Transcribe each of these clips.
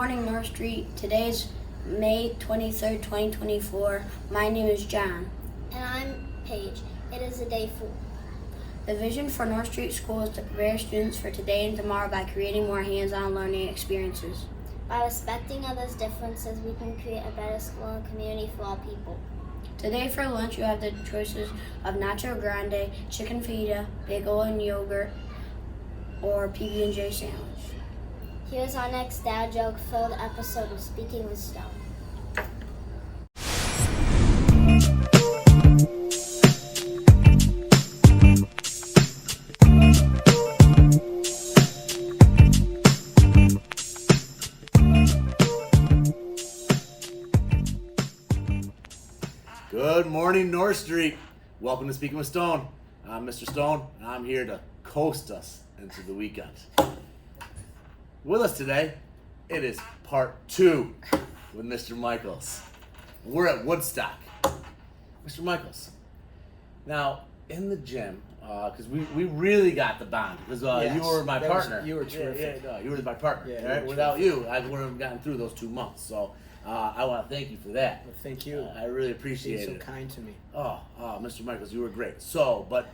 morning, North Street. Today's May 23rd, 2024. My name is John. And I'm Paige. It is a day 4. The vision for North Street School is to prepare students for today and tomorrow by creating more hands-on learning experiences. By respecting others' differences, we can create a better school and community for all people. Today for lunch, you have the choices of nacho grande, chicken fajita, bagel and yogurt, or PB&J sandwich. Here's our next dad joke-filled episode of Speaking with Stone. Good morning, North Street. Welcome to Speaking with Stone. I'm Mr. Stone, and I'm here to coast us into the weekend. With us today, it is part 2 with Mr. Michaels. We're at Woodstock. Mr. Michaels, now in the gym, because we really got the bond, because Yes, you were my partner. you were terrific. You were my partner. Yeah, you right? were Without you, I wouldn't have gotten through those 2 months. So I want to thank you for that. Well, thank you. I really appreciate Being it. so kind to me. Mr. Michaels, you were great. So, but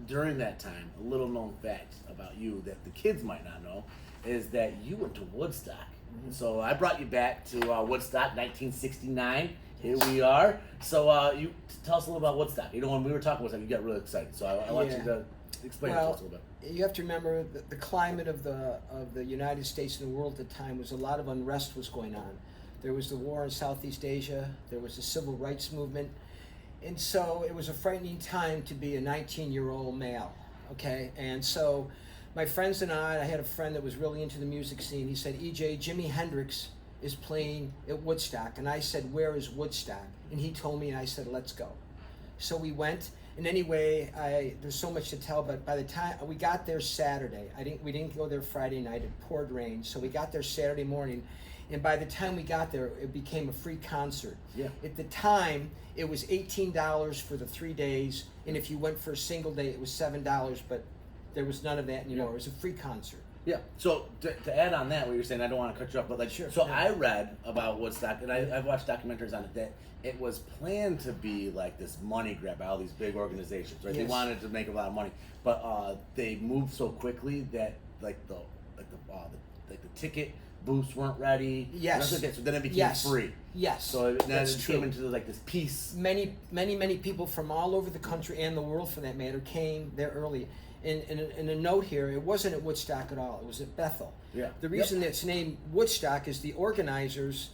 during that time, a little known fact about you that the kids might not know is that you went to Woodstock. Mm-hmm. So I brought you back to Woodstock, 1969. Here we are. So you tell us a little about Woodstock. You know, when we were talking Woodstock, you got really excited. So I want you to explain it to us a little bit. You have to remember that the climate of the United States and the world at the time was a lot of unrest was going on. There was the war in Southeast Asia. There was the civil rights movement. And so it was a frightening time to be a 19-year-old male, okay? And so my friends and I had a friend that was really into the music scene. He said, EJ, Jimi Hendrix is playing at Woodstock. And I said, where is Woodstock? And he told me, and I said, let's go. So we went. And anyway, there's so much to tell, but by the time we got there Saturday, we didn't go there Friday night. It poured rain. So we got there Saturday morning. And by the time we got there, it became a free concert. Yeah. At the time, it was $18 for the 3 days, and if you went for a single day, it was $7. But there was none of that anymore. Yeah. It was a free concert. Yeah. So to add on that, what you're saying, I don't want to cut you off, but like, Sure. so Yeah. I read about Woodstock, and I've watched documentaries on it that it was planned to be like this money grab by all these big organizations, right? They Yes. wanted to make a lot of money, but they moved so quickly that the ticket booths weren't ready. Yes. So then it became Yes. free. Yes. So then That's it true. came into like this peace. Many people from all over the country and the world, for that matter, came there early. And a note here, it wasn't at Woodstock at all. It was at Bethel. Yeah. The reason it's named Woodstock is the organizers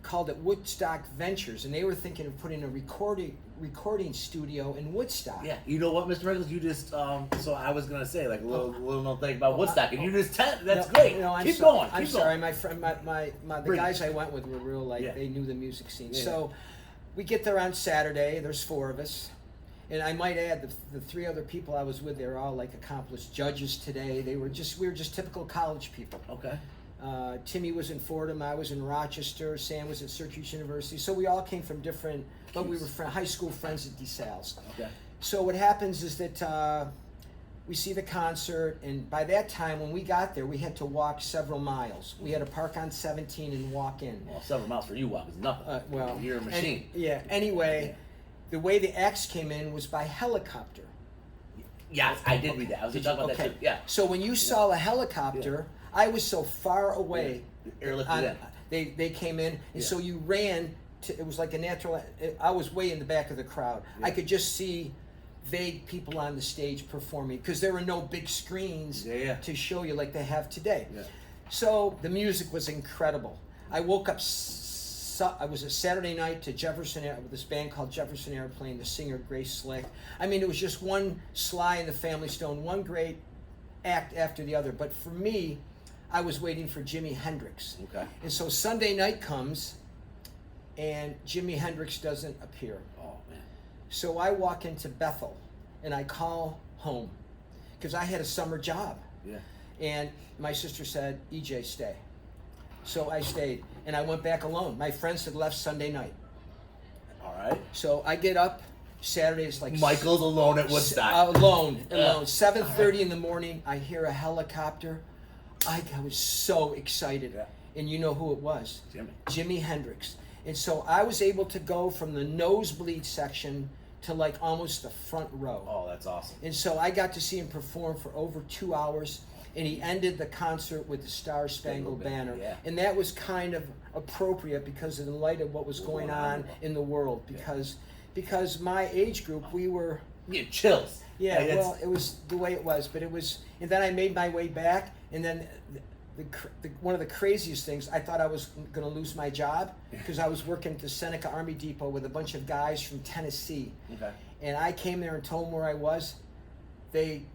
called it Woodstock Ventures, and they were thinking of putting a recording studio in Woodstock. Yeah, you know what, Mr. Reynolds, you just so I was gonna say like a little thing about Woodstock, and you just that's great. Keep going. I'm sorry, my friend, the guys I went with were real they knew the music scene. Yeah. So we get there on Saturday. There's 4 of us, and I might add the 3 other people I was with. They were all like accomplished judges today. We were just typical college people. Okay. Timmy was in Fordham, I was in Rochester, Sam was at Syracuse University. So we all came from different, but we were high school friends at DeSales. Okay. So what happens is that we see the concert, and by that time when we got there, we had to walk several miles. We had to park on 17 and walk in. Well, several miles for you walk is nothing. Well, you're a machine. Anyway, the way the acts came in was by helicopter. Yes, I did read that. I was talking about that too. Yeah. So when you saw a helicopter, I was so far away. Yeah. Airlifted in. They came in, and so you ran. It was like a natural. I was way in the back of the crowd. Yeah. I could just see vague people on the stage performing because there were no big screens to show you like they have today. Yeah. So the music was incredible. I woke up. I was a Saturday night to Jefferson Air with this band called Jefferson Airplane. The singer Grace Slick. I mean, it was just one Sly and the Family Stone, one great act after the other. But for me, I was waiting for Jimi Hendrix. Okay. And so Sunday night comes, and Jimi Hendrix doesn't appear. Oh man. So I walk into Bethel, and I call home, because I had a summer job. Yeah. And my sister said, EJ, stay. So I stayed, and I went back alone. My friends had left Sunday night. All right. So I get up. Saturday is like Michael's alone at Woodstock. Alone. 7:30 in the morning. I hear a helicopter. I was so excited. Yeah. and you know who it was? Jimmy. Jimi Hendrix. And so I was able to go from the nosebleed section to like almost the front row. Oh, that's awesome. And so I got to see him perform for over 2 hours, and he ended the concert with the Star Spangled Banner. Yeah. And that was kind of appropriate because in light of what was going on in the world, because my age group, we were... You get chills. Yeah, Like, well, it was the way it was, but it was... And then I made my way back, and then one of the craziest things, I thought I was going to lose my job because I was working at the Seneca Army Depot with a bunch of guys from Tennessee. Okay. And I came there and told them where I was. They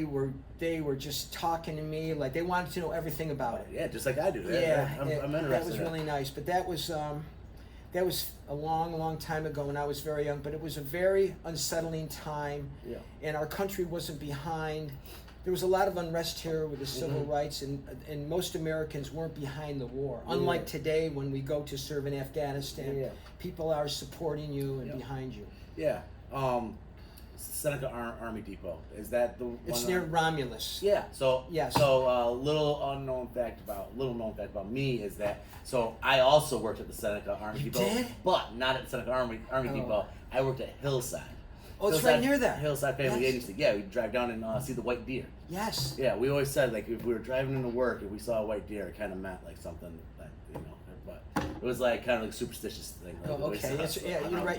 were just talking to me like they wanted to know everything about it. Yeah, just like I do. Yeah, I'm interested. that was really nice. But that was a long time ago, and I was very young. But it was a very unsettling time, and our country wasn't behind. There was a lot of unrest here with the civil rights, and most Americans weren't behind the war. Unlike today, when we go to serve in Afghanistan, people are supporting you and behind you. Yeah. Seneca Army Depot. Is that the one? It's near Romulus. Yeah. So yes. So little known fact about me is that I also worked at the Seneca Army Depot, did? But not at the Seneca Army Depot. I worked at Hillside. Oh, it's right near there. Hillside Family Agency. Yeah, we'd drive down and see the white deer. Yes. Yeah, we always said like if we were driving into work, if we saw a white deer, it kind of meant like something that but it was like kind of like a superstitious thing. Like, okay.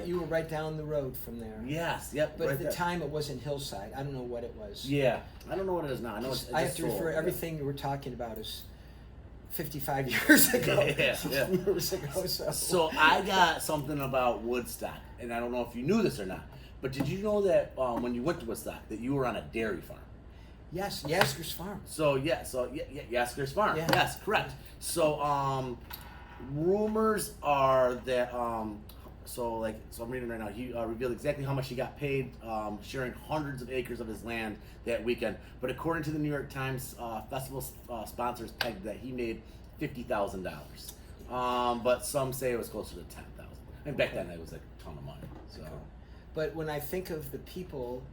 You were right down the road from there. Yes. Yep. But right at the there. time, it wasn't Hillside. I don't know what it was. Yeah, I don't know what it is now. I know I have to refer everything you were talking about as 55 years ago. Yeah. Years ago. So I got something about Woodstock, and I don't know if you knew this or not, but did you know that when you went to Woodstock that you were on a dairy farm? Yes, Yasker's Farm. Yasker's Farm. Yeah. Yes, correct. So rumors are that so I'm reading right now. He revealed exactly how much he got paid sharing hundreds of acres of his land that weekend. But according to the New York Times, festival sponsors pegged that he made $50,000. But some say it was closer to $10,000. And back then it was like a ton of money. So. But when I think of the people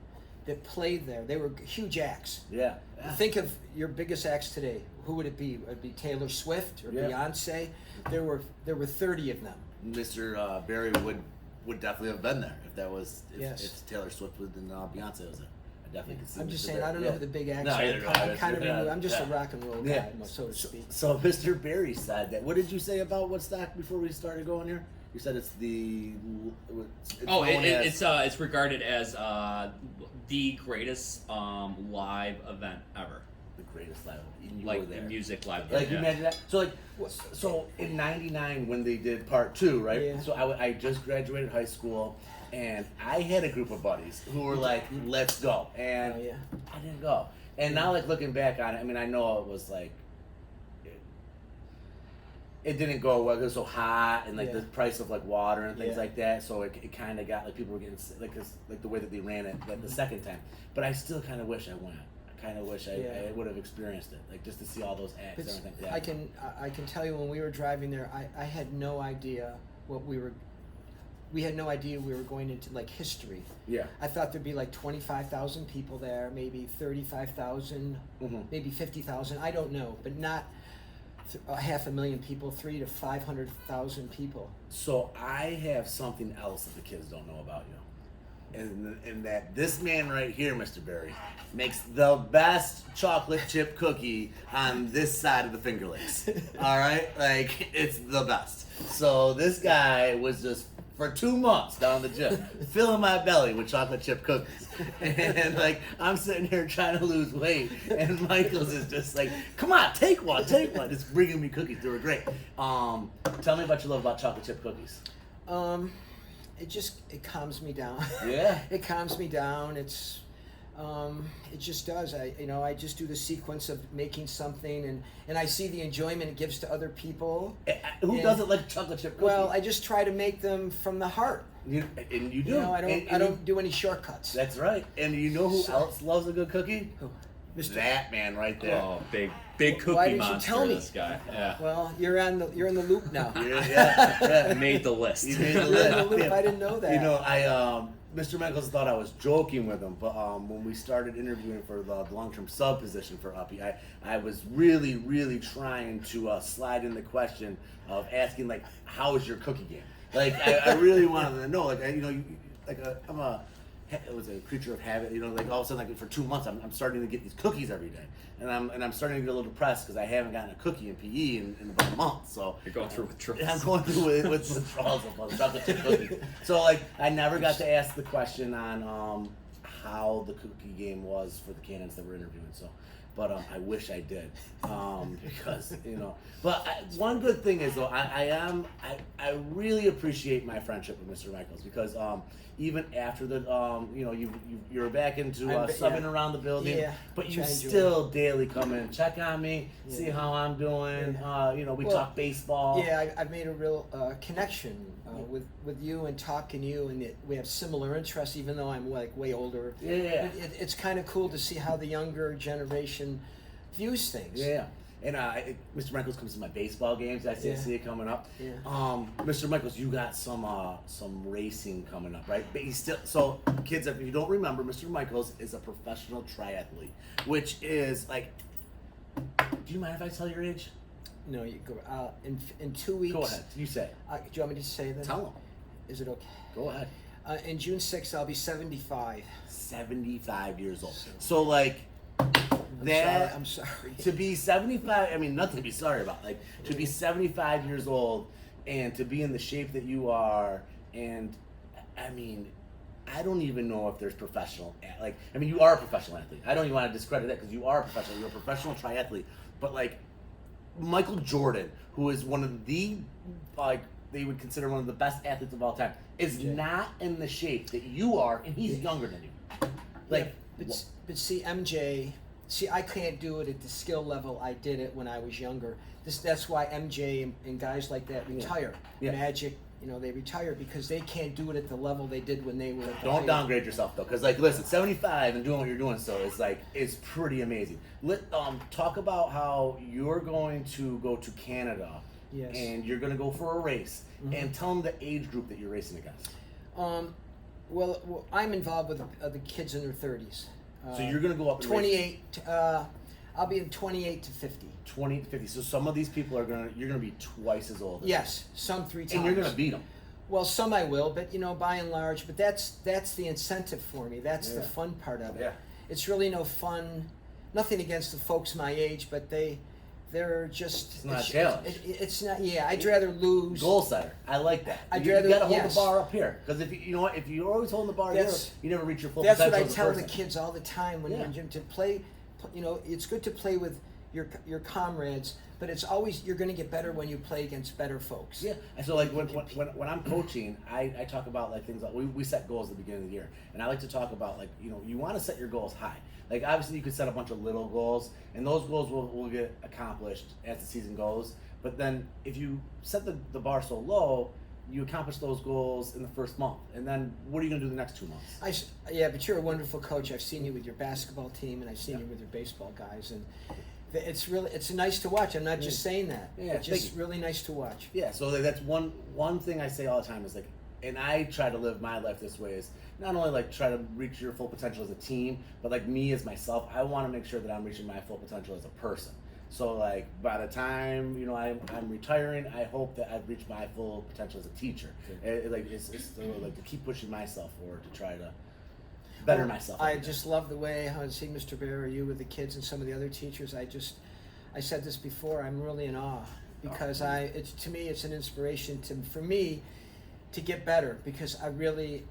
that played there, they were huge acts. Yeah. Think of your biggest acts today. Who would it be? Would it be Taylor Swift or Beyonce? There were 30 of them. Mr. Barry would definitely have been there if Taylor Swift was and Beyonce was there. I definitely could see. I'm just Mr. saying, Barry. I don't know who the big acts No, are. I'm just a rock and roll guy, so to speak. So Mr. Barry said that. What did you say about Woodstock before we started going here? You said it's it's regarded as the greatest live event ever. The greatest live event. You like were there. Music live Like event. you imagine that. So in '99 when they did part 2, right? Yeah. So I just graduated high school, and I had a group of buddies who were like, "Let's go," and I didn't go. And now, like looking back on it, I mean, I know it was like. It didn't go well. It was so hot, and like the price of like water and things like that. So it kind of got like people were getting sick, like the way that they ran it the second time. But I still kind of wish I went. I kind of wish I would have experienced it, like just to see all those acts and everything. Yeah. I can tell you when we were driving there, I had no idea what we had no idea we were going into like history. Yeah. I thought there'd be like 25,000 people there, maybe 35,000, maybe 50,000. I don't know, but not. 500,000 people, 300,000 to 500,000 people. So I have something else that the kids don't know about you, and that this man right here, Mr. Barry, makes the best chocolate chip cookie on this side of the Finger Lakes. All right, like it's the best. So this guy was just for 2 months down the gym, filling my belly with chocolate chip cookies. And like I'm sitting here trying to lose weight, and Michael's is just like, "Come on, take one, just bringing me cookies. They were great." Tell me about your love about chocolate chip cookies. It calms me down. Yeah. It calms me down. It just does. I just do the sequence of making something, and I see the enjoyment it gives to other people. Who doesn't like chocolate chip cookies? Well, I just try to make them from the heart. You do. I don't do any shortcuts. That's right. And you know who else loves a good cookie? Who? That man right there. Oh, big cookie Why didn't monster. you tell me? This guy. Yeah. Well, you're in the loop now. Yeah. Made the list. You made the You're list. in the loop. I didn't know that. You know, Mr. Michaels thought I was joking with him, but when we started interviewing for the long-term sub position for Uppy, I was really, really trying to slide in the question of asking, like, how is your cookie game? Like, I really wanted to know, like, I'm a creature of habit, like all of a sudden, like for 2 months, I'm starting to get these cookies every day, and I'm starting to get a little depressed because I haven't gotten a cookie in PE in about a month. So You're going through withdrawals. I'm going through with withdrawals of chocolate chip cookies. So like I never got to ask the question on how the cookie game was for the candidates that we're interviewing. So, but I wish I did because But one good thing is though I really appreciate my friendship with Mr. Michaels because even after the you're back into subbing around the building, but you still daily come in, check on me, see how I'm doing. We talk baseball. Yeah, I've made a real connection with you and talking to you, and we have similar interests, even though I'm like way older. Yeah. It's kind of cool to see how the younger generation views things. Yeah. And Mr. Michaels comes to my baseball games. I see it coming up. Yeah. Mr. Michaels, you got some racing coming up, right? But he's still so kids. If you don't remember, Mr. Michaels is a professional triathlete, which is like. Do you mind if I tell your age? No, you go. In 2 weeks. Go ahead. You say. Do you want me to say that? Tell him. Is it okay? Go ahead. In June 6th, I'll be 75. 75 years old. So like. I'm sorry. To be 75, I mean, nothing to be sorry about. Like, to be 75 years old and to be in the shape that you are, and, I mean, I don't even know if there's professional, you are a professional athlete. I don't even want to discredit that because you are a professional. You're a professional triathlete. But, like, Michael Jordan, who is one of the, they would consider one of the best athletes of all time, is not in the shape that you are, and he's younger than you. Like, but see, MJ... See, I can't do it at the skill level I did it when I was younger. That's why MJ and guys like that retire. Yeah. Magic, they retire because they can't do it at the level they did when they were at the Don't height. downgrade yourself though, because listen, 75 and doing what you're doing so is pretty amazing. Talk about how you're going to go to Canada, Yes. and you're going to go for a race, and tell them the age group that you're racing against. Well, I'm involved with the kids in their 30s. So you're going to go up and 28. I'll be in 28 to 50. 20 to 50. So some of these people you're going to be twice as old. Yes, some 3 times. And you're going to beat them. Well, some I will, but by and large, but that's the incentive for me. That's the fun part of it. Yeah. It's really no fun. Nothing against the folks my age, but they're just. It's not a challenge. It's not. Yeah, I'd rather lose. Goal setter. I like that. You got to hold the bar up here, because if you're always holding the bar here, you never reach your full potential. That's what I tell person. the kids all the time when to play. It's good to play with your comrades, but it's always you're going to get better when you play against better folks. Yeah, and so like when I'm coaching, I talk about like things like we set goals at the beginning of the year, and I like to talk about like you want to set your goals high. Like obviously you could set a bunch of little goals, and those goals will get accomplished as the season goes. But then if you set the bar so low, you accomplish those goals in the first month, and then what are you going to do the next 2 months? But you're a wonderful coach. I've seen you with your basketball team, and I've seen you with your baseball guys, and it's nice to watch. I'm not just saying that. Yeah, it's just really nice to watch. Yeah, so that's one thing I say all the time is like, and I try to live my life this way is not only like try to reach your full potential as a team, but like me as myself, I want to make sure that I'm reaching my full potential as a person. So like by the time I'm retiring, I hope that I've reached my full potential as a teacher. It's to keep pushing myself forward to try to better myself. I just love the way I see Mr. Bear, you with the kids and some of the other teachers. I said this before. I'm really in awe because to me it's an inspiration for me to get better because I really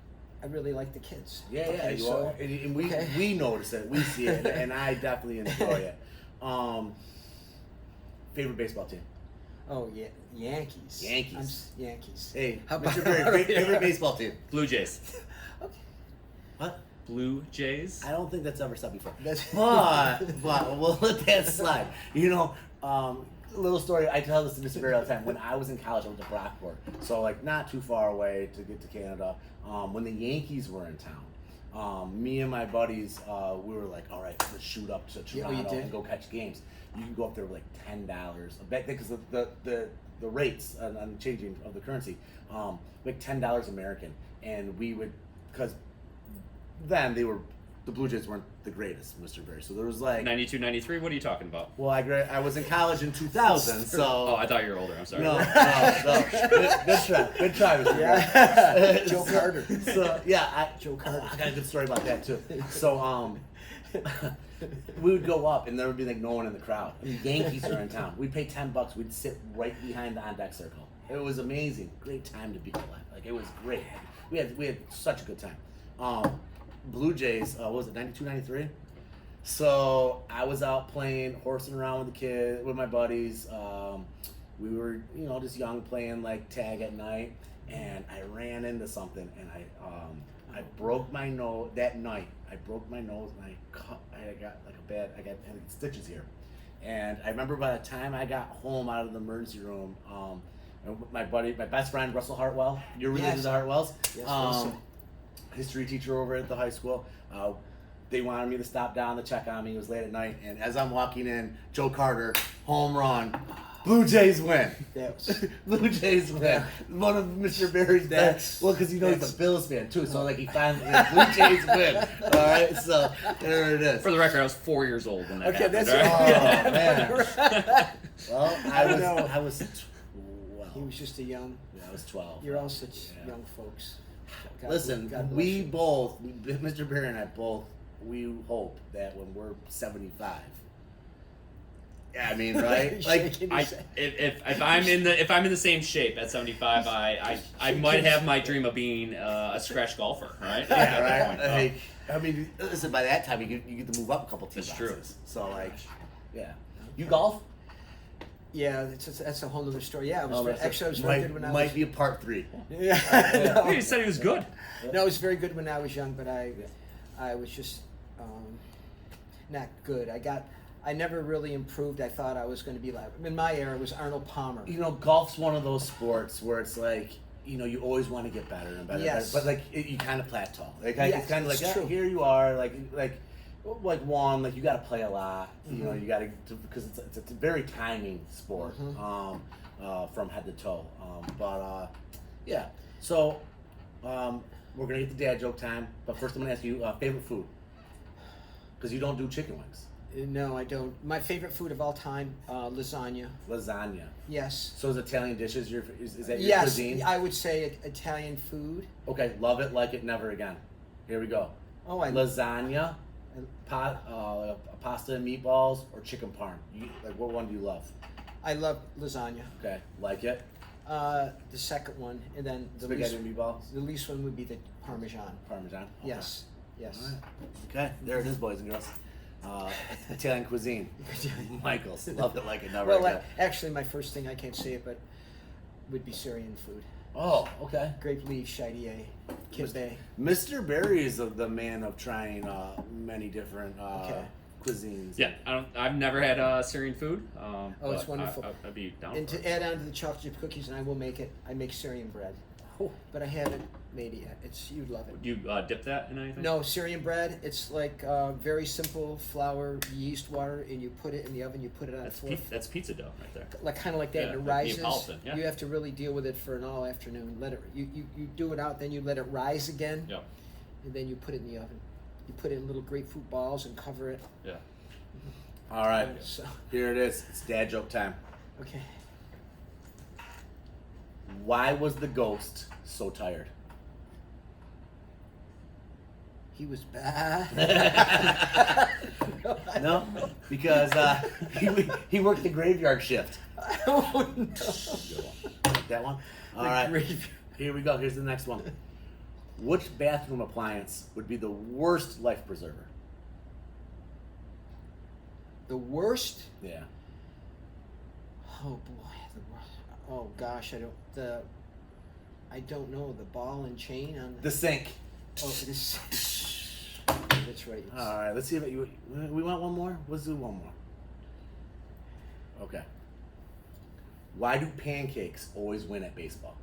like the kids. Yeah, you are. And we notice it, we see it, and I definitely enjoy it. Favorite baseball team? Oh yeah, Yankees. Yankees. Hey, how what's about your favorite baseball team? Blue Jays. Okay. What? Blue Jays. I don't think that's ever said before. But we'll let that slide. A little story. I tell this to Mr. Barry all the time. When I was in college, I went to Brockport, so like not too far away to get to Canada. When the Yankees were in town, me and my buddies, we were like, all right, let's shoot up to Toronto and go catch games. You can go up there with like $10 back then because the rates and changing of the currency, like $10 American, and we would because then the Blue Jays weren't the greatest, Mr. Berry. So there was like 92, 93? What are you talking about? well, I was in college in 2000, so Oh, I thought you were older. I'm sorry. no. Good try, Mr. Berry. Yeah. Joe Carter. So yeah, Joe Carter. I got a good story about that too. So we would go up and there would be like no one in the crowd. I mean, Yankees are in town. We'd pay $10. We'd sit right behind the on deck circle. It was amazing. Great time to be alive. Like it was great. We had such a good time. Blue Jays, what was it, 92, 93? So I was out playing, horsing around with my buddies. We were, just young, playing like tag at night, and I ran into something, and I broke my nose that night. I broke my nose, and I got stitches here. And I remember by the time I got home out of the emergency room, my best friend Russell Hartwell. You're related to Hartwells. Yes, Russell. History teacher over at the high school. They wanted me to stop down to check on me. It was late at night, and as I'm walking in, Joe Carter, home run. Blue Jays win. Blue Jays win. One of Mr. Berry's best. Well, because he's a Bills fan too, so like he finally Blue Jays win. All right, so there it is. For the record, I was 4 years old when that Okay, happened. that's right? man. Well, know. I was 12. He was just a young. Yeah, I was 12. You're all such young folks. Listen, God bless we you. both, Mr. Berry and I both, we hope that when we're 75. Yeah, I mean, right? Like, If I'm in the same shape at 75, I might have my dream of being a scratch golfer, right? yeah, At that right. point. Like, I mean, listen. By that time, you get to move up a couple team That's true. boxes. So, like, yeah. You golf? Yeah, that's a whole other story. Yeah, I was Oh, very, that's actually I was very might, good when I might was. be a part 3. Yeah, He said he was good. no, I was very good when I was young, but I was just not good. I never really improved. I thought I was going to be like in my era. It was Arnold Palmer. Golf's one of those sports where it's like, you always want to get better and better. Yes. But like, you kind of plateau. Like, Yes, it's kind of like, it's true. here you are, like one, like you got to play a lot. Mm-hmm. You got to because it's a very timing sport, Mm-hmm. from head to toe. Yeah. So, we're gonna get to dad joke time, but first I'm gonna ask you favorite food, because you don't do chicken wings. No, I don't. My favorite food of all time, lasagna. Lasagna. Yes. So is Italian dishes is that your Yes, cuisine? I would say Italian food. Okay, love it, like it, never again. Here we go. Oh, Lasagna, pasta and meatballs, or chicken parm. Like, what one do you love? I love lasagna. Okay, like it. The second one, and then Spaghetti and meatballs, the least one would be the Parmesan. Parmesan. Okay. Yes. Yes. All right. Okay, there it is, boys and girls. Italian cuisine. Michael's love it, like it, never Well, again. actually, my first thing, I can't say it, but would be Syrian food. Oh, okay. Grape leaf, shaidier, kibbeh. Mr. Berry is the man of trying many different cuisines. Yeah, I've never had Syrian food. Oh, it's but wonderful. I'd be down And for to it. add on to the chocolate chip cookies, and I will make it, I make Syrian bread. But I haven't made it yet. You'd love it. Do you dip that in anything? No, Syrian bread, it's like very simple flour, yeast, water, and you put it in the oven, you put it on That's pizza dough right there. like kind of like that, Yeah, and it like rises. Neapolitan, yeah. You have to really deal with it for an all afternoon. Let it you do it out, then you let it rise again, Yep. and then you put it in the oven. You put it in little grapefruit balls and cover it. Yeah. All right, So here it is. It's dad joke time. okay, Why was the ghost so tired? he was bad. No, because he worked the graveyard shift. Oh no! Like that one. All right. Here we go. Here's the next one. Which bathroom appliance would be the worst life preserver? The worst. Yeah. Oh boy, the worst. Oh gosh, I don't know, the ball and chain on The sink. Oh, this. That's right. All right. Let's see if we want one more. Let's do one more. Okay. Why do pancakes always win at baseball?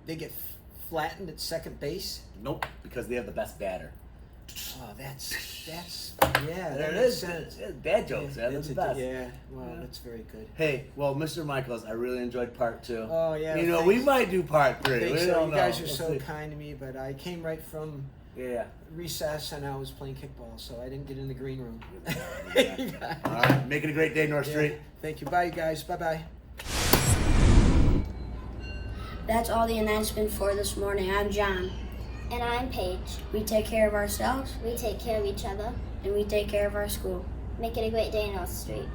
They get flattened at second base. Nope. Because they have the best batter. Oh, that's yeah. There that it makes is. sense. It's dad jokes. Yeah, that's the best. Yeah, well, Yeah. that's very good. Hey, well, Mr. Michaels, I really enjoyed part 2. Oh yeah. You know, thanks. we might do part 3. Thanks, We so don't you guys know. are We'll so see. kind to me, but I came right from Yeah. recess and I was playing kickball, so I didn't get in the green room. Yeah. All right. Make it a great day, North Yeah. Street. Thank you. Bye, you guys. Bye bye. That's all the announcement for this morning. I'm John. And I'm Paige. We take care of ourselves We take care of each other. and we take care of our school. Make it a great day, North Street.